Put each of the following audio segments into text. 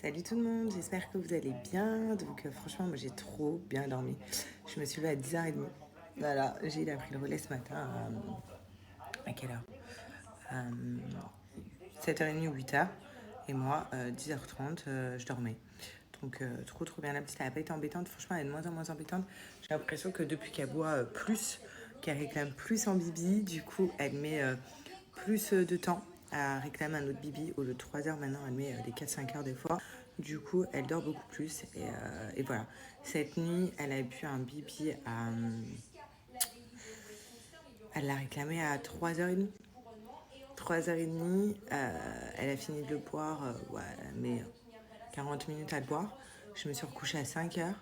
Salut tout le monde, j'espère que vous allez bien. Donc franchement, moi j'ai trop bien dormi. Je me suis levée à 10h30. Voilà, il a pris le relais ce matin à quelle heure 7h30 ou 8h. Et moi, 10h30, je dormais. Donc trop bien. La petite, elle n'a pas été embêtante. Franchement, elle est de moins en moins embêtante. J'ai l'impression que depuis qu'elle boit plus, qu'elle réclame plus en bibi, du coup, elle met plus de temps à réclamer un autre bibi. Au lieu de 3 heures, maintenant, elle met les 4-5 heures des fois. Du coup, elle dort beaucoup plus. Et voilà. Cette nuit, elle a bu un bibi à... Elle l'a réclamé à 3h30. 3h30, elle a fini de le boire. Ouais, mais 40 minutes à le boire. Je me suis recouchée à 5h.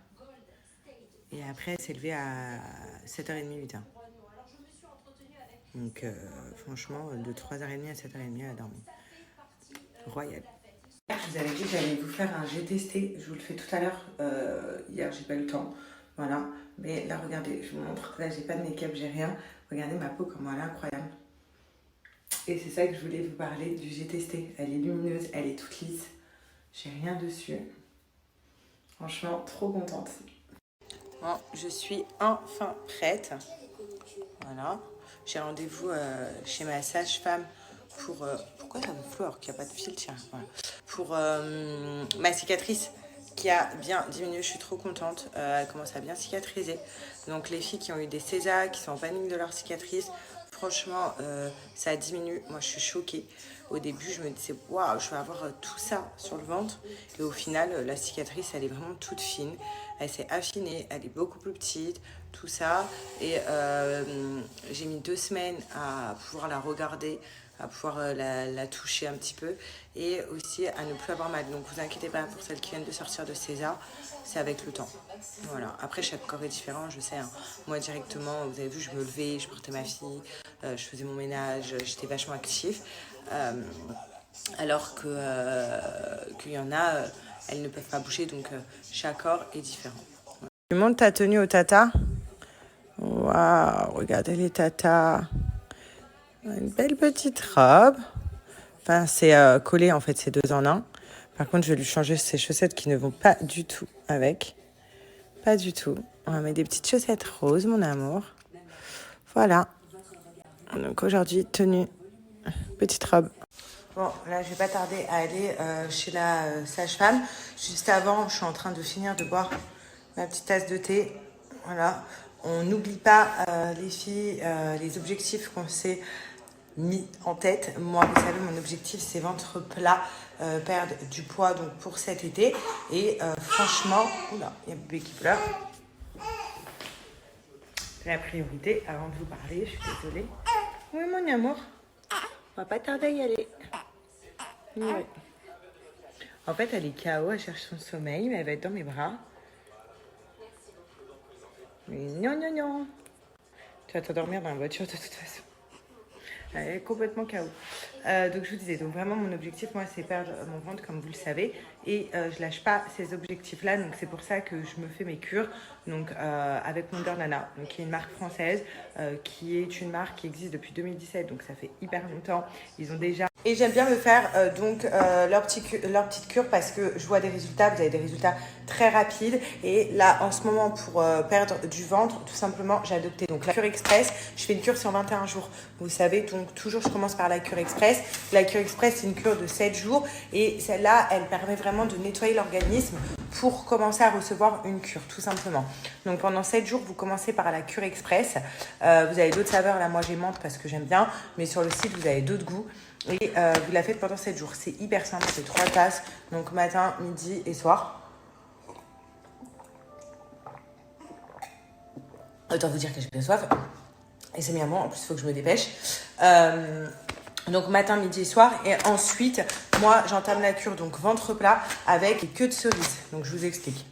Et après, elle s'est levée à 7h30, 8h. Donc, franchement, de 3h30 à 7h30, elle a dormi. Royal. Je vous avais dit que j'allais vous faire un j'ai testé. Je vous le fais tout à l'heure. Hier, j'ai pas eu le temps. Voilà. Mais là, regardez, je vous montre. Là, j'ai pas de make-up, j'ai rien. Regardez ma peau, comment elle est incroyable. Et c'est ça que je voulais vous parler du j'ai testé. Elle est lumineuse, elle est toute lisse. J'ai rien dessus. Franchement, trop contente. Bon, je suis enfin prête. Voilà. J'ai rendez-vous chez ma sage-femme pour... pourquoi ça me floue alors qu'il n'y a pas de fil, tiens, voilà. Pour ma cicatrice qui a bien diminué. Je suis trop contente. Elle commence à bien cicatriser. Donc les filles qui ont eu des césars, qui sont en panique de leur cicatrice, franchement, ça diminue. Moi, je suis choquée. Au début, je me disais, waouh, je vais avoir tout ça sur le ventre. Et au final, la cicatrice, elle est vraiment toute fine. Elle s'est affinée, elle est beaucoup plus petite, tout ça. Et j'ai mis 2 semaines à pouvoir la regarder, à pouvoir la toucher un petit peu. Et aussi à ne plus avoir mal. Donc, vous inquiétez pas pour celles qui viennent de sortir de César, c'est avec le temps. Voilà. Après, chaque corps est différent, je sais. Hein. Moi, directement, vous avez vu, je me levais, je portais ma fille, je faisais mon ménage, j'étais vachement active. Alors qu'il y en a, elles ne peuvent pas bouger, donc chaque corps est différent. Voilà. Tu montes ta tenue au tata. Waouh, regardez les tatas. Une belle petite robe. Enfin, c'est collé en fait, c'est 2 en 1. Par contre, je vais lui changer ses chaussettes qui ne vont pas du tout avec. Pas du tout. On va mettre des petites chaussettes roses, mon amour. Voilà. Donc aujourd'hui, tenue, petite robe. Bon, là, je vais pas tarder à aller chez la sage-femme. Juste avant, je suis en train de finir de boire ma petite tasse de thé. Voilà. On n'oublie pas, les filles, les objectifs qu'on s'est mis en tête. Moi, vous savez, mon objectif, c'est ventre plat, perdre du poids donc pour cet été. Et franchement, oula, il y a bébé qui pleure. La priorité, avant de vous parler, je suis désolée. Oui, mon amour. On va pas tarder à y aller. Oui. En fait, elle est KO, elle cherche son sommeil, mais elle va être dans mes bras. Mais non. Tu vas t'endormir dans la voiture de toute façon. Elle est complètement KO. Donc je vous disais, donc vraiment mon objectif, moi, c'est perdre mon ventre, comme vous le savez. Et je lâche pas ces objectifs-là. Donc c'est pour ça que je me fais mes cures. Donc avec Wonder Nana, donc, qui est une marque française, qui est une marque qui existe depuis 2017. Donc ça fait hyper longtemps. Ils ont déjà... Et j'aime bien me faire leur petite cure parce que je vois des résultats. Vous avez des résultats très rapides. Et là, en ce moment, pour perdre du ventre, tout simplement, j'ai adopté donc la cure express. Je fais une cure sur 21 jours. Vous savez, donc toujours, je commence par la cure express. La cure express, c'est une cure de 7 jours. Et celle-là, elle permet vraiment de nettoyer l'organisme pour commencer à recevoir une cure, tout simplement. Donc pendant 7 jours, vous commencez par la cure express. Vous avez d'autres saveurs. Là, moi, j'ai menthe parce que j'aime bien. Mais sur le site, vous avez d'autres goûts. Et vous la faites pendant 7 jours. C'est hyper simple, c'est 3 tasses. Donc matin, midi et soir. Autant vous dire que j'ai bien soif. Et c'est mis à moi, en plus il faut que je me dépêche. Donc matin, midi et soir. Et ensuite, moi j'entame la cure, donc ventre plat avec les queues de cerise. Donc je vous explique.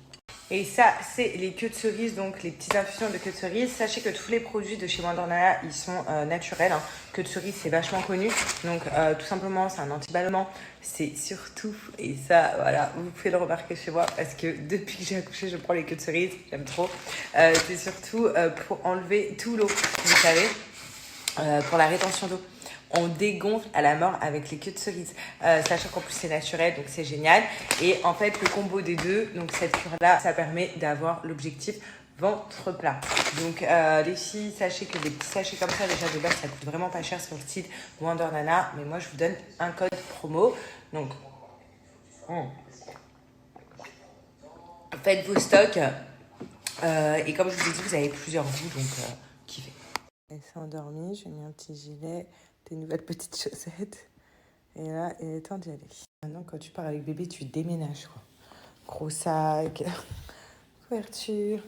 Et ça, c'est les queues de cerise, donc les petites infusions de queues de cerise. Sachez que tous les produits de chez Wonder Nana, ils sont naturels. Hein. Queue de cerise, c'est vachement connu. Donc, tout simplement, c'est un anti-ballonnement. C'est surtout, et ça, voilà, vous pouvez le remarquer chez moi, parce que depuis que j'ai accouché, je prends les queues de cerise. J'aime trop. C'est surtout pour enlever tout l'eau, vous savez, pour la rétention d'eau. on dégonfle à la mort avec les queues de cerise. Sachant qu'en plus c'est naturel, donc c'est génial. Et en fait, le combo des deux, donc cette cure-là, ça permet d'avoir l'objectif ventre plat. Donc les filles, sachez que des petits sachets comme ça, déjà de base, ça coûte vraiment pas cher sur le site Wonder Nana. Mais moi, je vous donne un code promo. Donc, faites vos stocks. Et comme je vous ai dit, vous avez plusieurs goûts, donc kiffez. Elle s'est endormie, j'ai mis un petit gilet, des nouvelles petites chaussettes. Et là, il est temps d'y aller. Maintenant, quand tu pars avec bébé, tu déménages, quoi. Gros sac, couverture.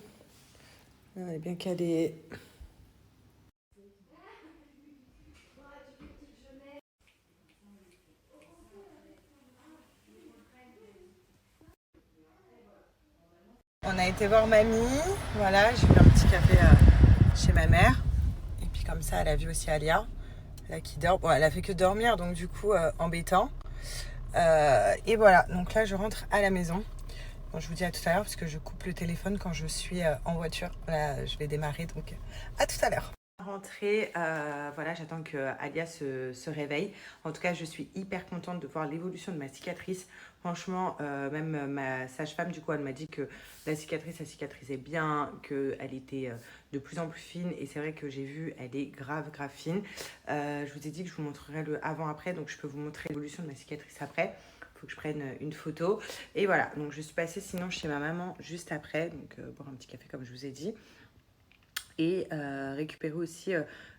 Elle est bien calée. On a été voir mamie. Voilà, j'ai eu un petit café chez ma mère. Et puis comme ça, elle a vu aussi Alia, là, qui dort. Bon, elle a fait que dormir, donc du coup, embêtant. Et voilà, donc là, je rentre à la maison. Bon, je vous dis à tout à l'heure parce que je coupe le téléphone quand je suis en voiture. Là, je vais démarrer, donc à tout à l'heure. Rentrée, voilà, j'attends que Alia se réveille. En tout cas, je suis hyper contente de voir l'évolution de ma cicatrice. Franchement, même ma sage-femme, du coup, elle m'a dit que la cicatrice, ça cicatrisait bien, qu'elle était de plus en plus fine. Et c'est vrai que j'ai vu, elle est grave, grave fine. Je vous ai dit que je vous montrerai le avant-après, donc je peux vous montrer l'évolution de ma cicatrice après. Il faut que je prenne une photo. Et voilà, donc je suis passée sinon chez ma maman juste après, donc boire un petit café comme je vous ai dit. Et récupérer aussi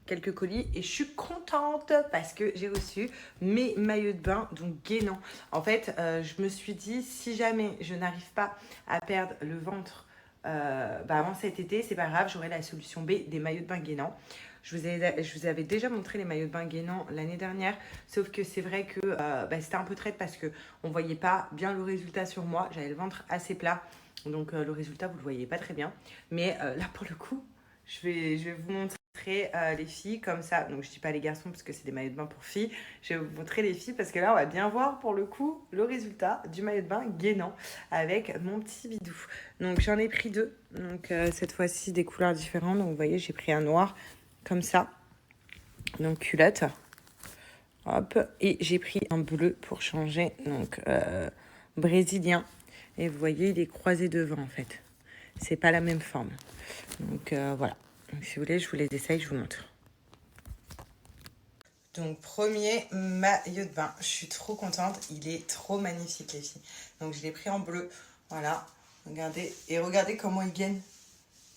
quelques colis. Et je suis contente parce que j'ai reçu mes maillots de bain, donc gainants. En fait, je me suis dit, si jamais je n'arrive pas à perdre le ventre avant cet été, c'est pas grave, j'aurai la solution B des maillots de bain gainants. Je vous avais déjà montré les maillots de bain gainants l'année dernière, sauf que c'est vrai que c'était un peu traite parce qu'on ne voyait pas bien le résultat sur moi. J'avais le ventre assez plat, donc le résultat, vous ne le voyez pas très bien. Mais là, pour le coup, je vais vous montrer les filles comme ça. Donc, je ne dis pas les garçons parce que c'est des maillots de bain pour filles. Je vais vous montrer les filles parce que là, on va bien voir pour le coup le résultat du maillot de bain gainant avec mon petit bidou. Donc, j'en ai pris deux. Donc, cette fois-ci, des couleurs différentes. Donc, vous voyez, j'ai pris un noir comme ça. Donc, culotte. Hop. Et j'ai pris un bleu pour changer. Donc, brésilien. Et vous voyez, il est croisé devant en fait. C'est pas la même forme. Donc voilà. Donc, si vous voulez, je vous les essaye, je vous montre. Donc premier maillot de bain. Je suis trop contente. Il est trop magnifique les filles. Donc je l'ai pris en bleu. Voilà. Regardez. Et regardez comment il gagne.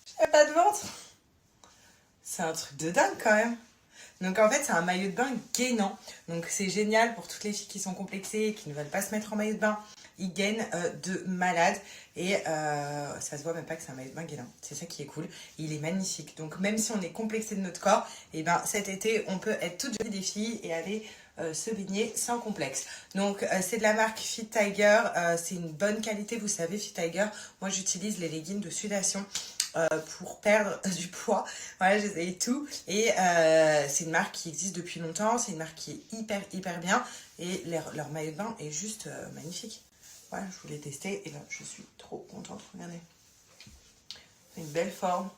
J'ai pas de ventre. C'est un truc de dingue quand même. Donc en fait, c'est un maillot de bain gainant. Donc c'est génial pour toutes les filles qui sont complexées et qui ne veulent pas se mettre en maillot de bain. Il gaine de malade et ça se voit même pas que c'est un maillot de bain gainant. C'est ça qui est cool. Il est magnifique. Donc même si on est complexé de notre corps, et ben cet été, on peut être toutes jolies des filles et aller se baigner sans complexe. Donc c'est de la marque Fit Tiger. C'est une bonne qualité, vous savez, Fit Tiger. Moi, j'utilise les leggings de sudation pour perdre du poids. Voilà, j'essaye tout. Et c'est une marque qui existe depuis longtemps. C'est une marque qui est hyper bien. Et leur maillot de bain est juste magnifique. Voilà, je voulais tester. Et là, je suis trop contente. Regardez. C'est une belle forme.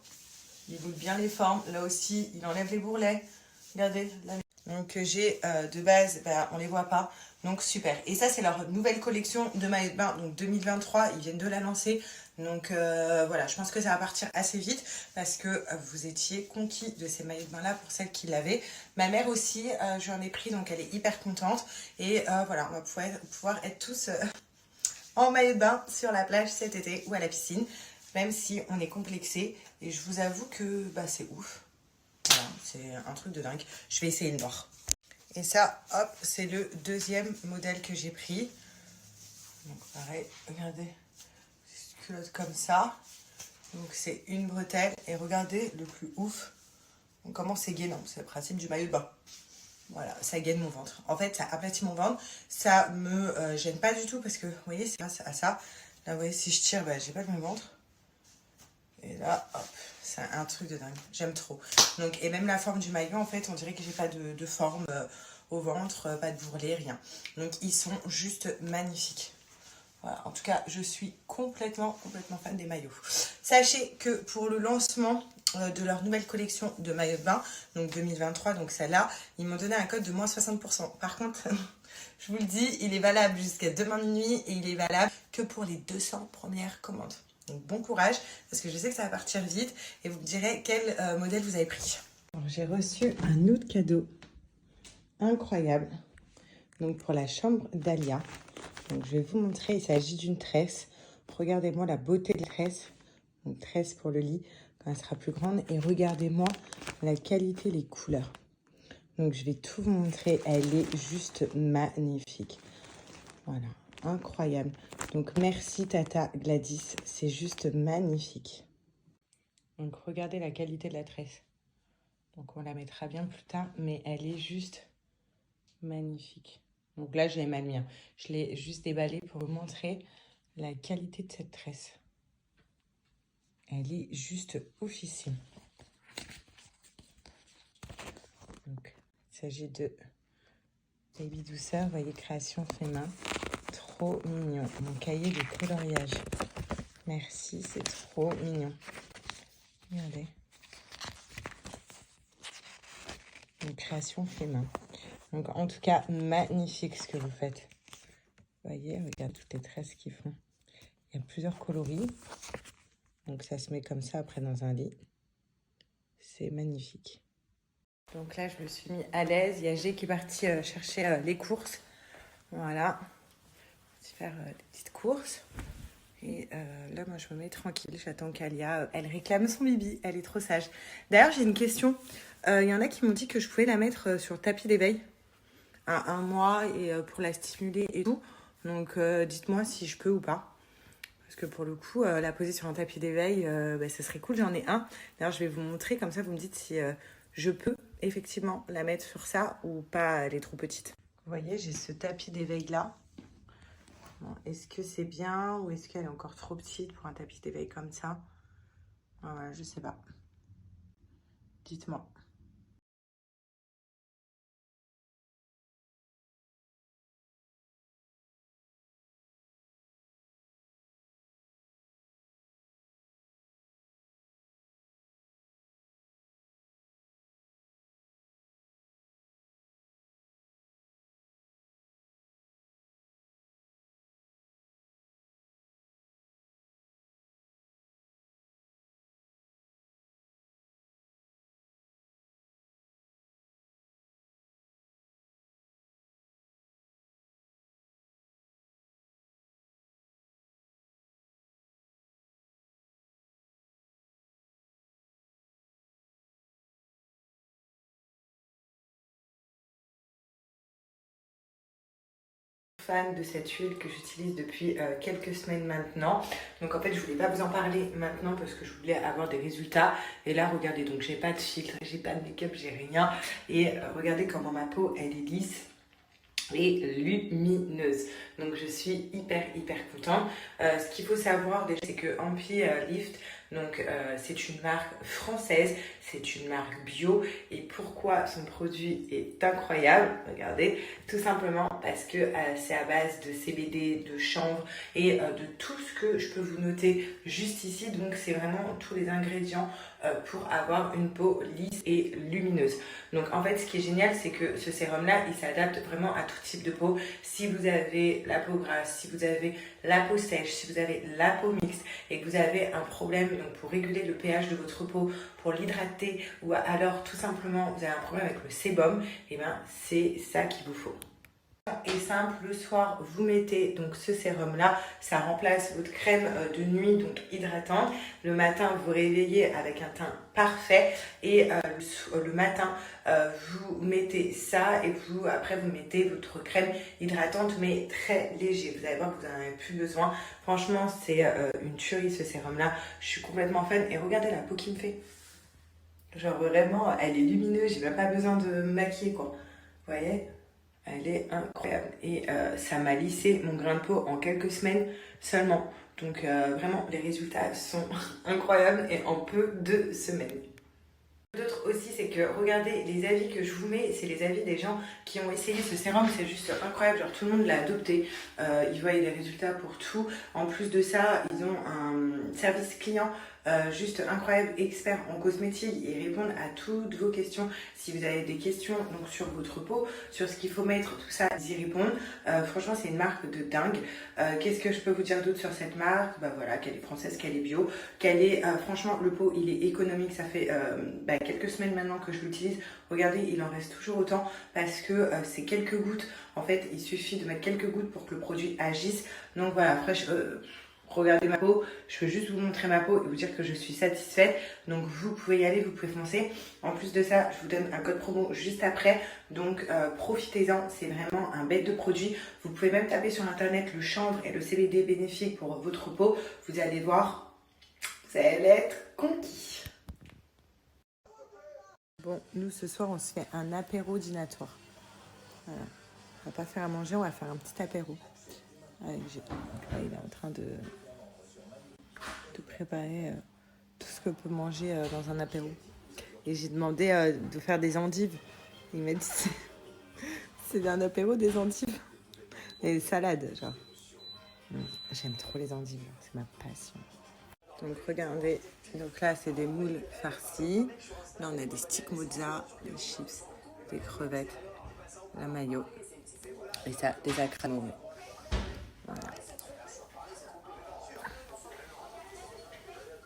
Il boule bien les formes. Là aussi, il enlève les bourrelets. Regardez. Là. Donc j'ai de base, on les voit pas. Donc super. Et ça, c'est leur nouvelle collection de maillots de bain. Donc 2023, ils viennent de la lancer. Donc voilà, je pense que ça va partir assez vite parce que vous étiez conquis de ces maillots de bain là pour celles qui l'avaient. Ma mère aussi, j'en ai pris, donc elle est hyper contente. Et voilà, on va pouvoir être tous en maillot de bain sur la plage cet été ou à la piscine, même si on est complexé. Et je vous avoue que c'est ouf. Voilà, c'est un truc de dingue. Je vais essayer le noir. Et ça, hop, c'est le deuxième modèle que j'ai pris. Donc pareil, regardez. Culotte comme ça. Donc c'est une bretelle. Et regardez le plus ouf. Donc, comment c'est gainant. C'est le principe du maillot de bain. Voilà, ça gaine mon ventre. En fait, ça aplatit mon ventre. Ça me gêne pas du tout parce que, vous voyez, c'est grâce à ça. Là, vous voyez, si je tire, j'ai pas de mon ventre. Et là, hop, c'est un truc de dingue. J'aime trop. Donc, et même la forme du maillot, en fait, on dirait que j'ai pas de forme au ventre, pas de bourrelet, rien. Donc, ils sont juste magnifiques. Voilà, en tout cas, je suis complètement fan des maillots. Sachez que pour le lancement de leur nouvelle collection de maillots de bain, donc 2023, donc celle-là, ils m'ont donné un code de moins 60%. Par contre, je vous le dis, il est valable jusqu'à demain minuit et il est valable que pour les 200 premières commandes. Donc bon courage, parce que je sais que ça va partir vite et vous me direz quel modèle vous avez pris. J'ai reçu un autre cadeau incroyable, donc pour la chambre d'Alia. Donc je vais vous montrer, il s'agit d'une tresse. Regardez-moi la beauté de la tresse. Donc tresse pour le lit quand elle sera plus grande. Et regardez-moi la qualité, les couleurs. Donc je vais tout vous montrer. Elle est juste magnifique. Voilà, incroyable. Donc merci Tata Gladys, c'est juste magnifique. Donc regardez la qualité de la tresse. Donc on la mettra bien plus tard, mais elle est juste magnifique. Donc là, je l'ai mal mis. Je l'ai juste déballé pour vous montrer la qualité de cette tresse. Elle est juste oufissime. Donc, il s'agit de Baby Douceur, vous voyez, création fait main. Trop mignon. Mon cahier de coloriage. Merci, c'est trop mignon. Regardez. Une création fait main. Donc, en tout cas, magnifique ce que vous faites. Vous voyez, regarde toutes les tresses qu'ils font. Il y a plusieurs coloris. Donc, ça se met comme ça après dans un lit. C'est magnifique. Donc là, je me suis mis à l'aise. Il y a G qui est parti chercher les courses. Voilà. Je vais faire des petites courses. Et là, moi, je me mets tranquille. J'attends qu'Alia, elle réclame son bibi. Elle est trop sage. D'ailleurs, j'ai une question. Il y en a qui m'ont dit que je pouvais la mettre sur le tapis d'éveil à 1 mois et pour la stimuler et tout. Donc, dites-moi si je peux ou pas. Parce que pour le coup, la poser sur un tapis d'éveil, ça serait cool. J'en ai un. D'ailleurs, je vais vous montrer. Comme ça, vous me dites si je peux effectivement la mettre sur ça ou pas. Elle est trop petite. Vous voyez, j'ai ce tapis d'éveil là. Bon, est-ce que c'est bien ou est-ce qu'elle est encore trop petite pour un tapis d'éveil comme ça? Voilà, je sais pas. Dites-moi. Fan de cette huile que j'utilise depuis quelques semaines maintenant. Donc en fait, je voulais pas vous en parler maintenant parce que je voulais avoir des résultats. Et là, regardez, donc j'ai pas de filtre, j'ai pas de make-up, j'ai rien. Et regardez comment ma peau, elle est lisse et lumineuse. Donc je suis hyper contente. Ce qu'il faut savoir déjà, c'est que Ampi Lift, donc c'est une marque française, c'est une marque bio. Et pourquoi son produit est incroyable? Regardez, tout simplement parce que c'est à base de CBD, de chanvre et de tout ce que je peux vous noter juste ici. Donc c'est vraiment tous les ingrédients pour avoir une peau lisse et lumineuse. Donc en fait, ce qui est génial, c'est que ce sérum là, il s'adapte vraiment à tout type de peau. Si vous avez la peau grasse, si vous avez la peau sèche, si vous avez la peau mixte et que vous avez un problème donc pour réguler le pH de votre peau, pour l'hydrater, ou alors tout simplement vous avez un problème avec le sébum, et ben c'est ça qu'il vous faut. Et simple, le soir vous mettez donc ce sérum là, ça remplace votre crème de nuit donc hydratante. Le matin vous réveillez avec un teint parfait et le matin vous mettez ça et vous après vous mettez votre crème hydratante mais très léger. Vous allez voir que vous n'en avez plus besoin. Franchement c'est une tuerie ce sérum là. Je suis complètement fan et regardez la peau qu'il me fait. Genre vraiment elle est lumineuse, j'ai même pas besoin de me maquiller quoi. Vous voyez? Elle est incroyable et ça m'a lissé mon grain de peau en quelques semaines seulement. Donc vraiment les résultats sont incroyables et en peu de semaines. D'autres aussi, c'est que regardez les avis que je vous mets, c'est les avis des gens qui ont essayé ce sérum, c'est juste incroyable, genre tout le monde l'a adopté, ils voient les résultats pour tout. En plus de ça, ils ont un service client juste incroyable, expert en cosmétique. Ils répondent à toutes vos questions. Si vous avez des questions donc, sur votre peau, sur ce qu'il faut mettre, tout ça, ils y répondent. Franchement, c'est une marque de dingue. Qu'est-ce que je peux vous dire d'autre sur cette marque? Bah voilà, qu'elle est française, qu'elle est bio, qu'elle est, franchement, le pot, il est économique. Ça fait quelques semaines maintenant que je l'utilise. Regardez, il en reste toujours autant parce que c'est quelques gouttes. En fait, il suffit de mettre quelques gouttes pour que le produit agisse. Donc voilà, après, regardez ma peau, je veux juste vous montrer ma peau et vous dire que je suis satisfaite. Donc vous pouvez y aller, vous pouvez foncer. En plus de ça, je vous donne un code promo juste après. Donc profitez-en, c'est vraiment un bête de produit. Vous pouvez même taper sur internet le chanvre et le CBD bénéfique pour votre peau. Vous allez voir, vous allez être conquis. Bon, nous ce soir on se fait un apéro dînatoire. Voilà. On va pas faire à manger, on va faire un petit apéro. Là, il est en train de préparer tout ce que peut manger dans un apéro. Et j'ai demandé de faire des endives. Il m'a dit c'est un apéro des endives. Et des salades, genre. J'aime trop les endives, c'est ma passion. Donc regardez, donc là c'est des moules farcis. Là on a des sticks mozza, des chips, des crevettes, la mayo. Et ça, des acras nourris.